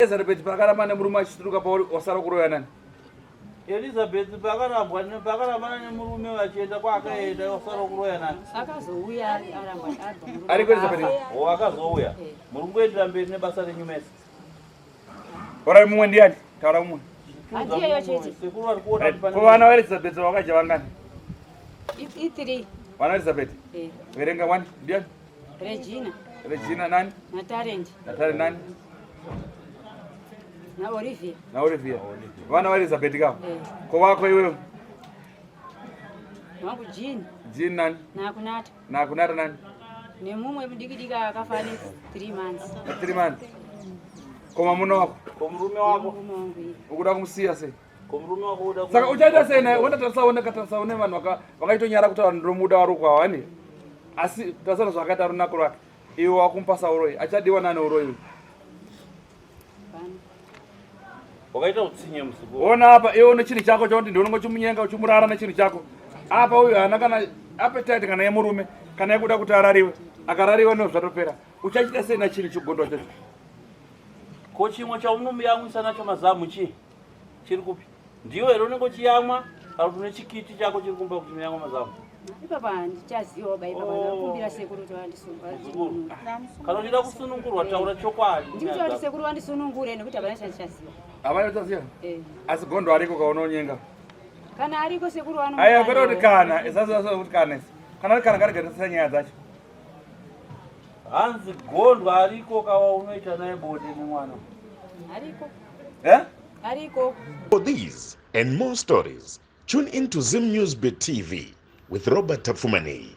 Elizabeth pakaramba nemurume achituruka pauri wasara kuroya nani? Elizabeth pakarambwa pakaramba nemurume vachienda kwaakaenda wasara kuroya nani? Akazouya arambwa ariko Elizabeth akazouya muri kuendera mberi nebasa renyu mese. Ora mumwe ndiani? Taura mumwe. Andiyeyo chete. Sekuru vari kuona kuti Ko vana vaElizabeth vakaja vangani? I3. Vana Elizabeth? Verenga 1 ndiani? Regina nani? Natare nani? Na Olivia. Vana vaElizabeth kao? Ko vako iwewe? Wangu Jean nani? Na kunata nani? Nemumwe mudikidika akafa 3 months. 3 months. Koma muno wako? Komurume wako? Ukuda kumusiya sei? Komurume wako uda. Saka uchaita sei naye wenda tasaone vanhu vakaitonyara kuti vanhu ndomuda wari kwawani. Asi tasana zvakaita runako rwake. Iwe wakumpasa uroi. Achadiwa nani uroi? Wakaita utsinye musibo. Ona apa iwe une chinhu chako chauti ndinongo chimunyenga uchimurara nechinhu chako. Apa uyu hana kana appetite kana yemurume kana yekuda kuti arariwe. Akarariwa ndizvo zvatopera. Uchachita sei nachinhu chigondo chacho? Ko chimwe chaunomuyamwisa nacho mazamu chiri kupi? Ndiwe here unenge uchiyamwa kana kuti une chikiti chako chiri kumba kuti unoyamwa mazamu? Ipapa ndichaziva baba ndakumbira sekuru kuti vandisunga. Kana uchida kusunungurwa taura chokwadi. Ndikuti kuti sekuru vandisunungure nekuti hapana chandichaziva. Hapana chaziva? Asi gondo ariko kaunonyenga. Kana ariko sekuru vano. Aya kwete kuti kana isasa kuti kana isi. Kana kuti kana ngarigarisira nyaya dzacho. Hanzi gondo ariko kawa unoita naye bonde nemwana. Ariko. Ariko. For these and more stories, tune into Zim News Bit TV with Robert Tafumani.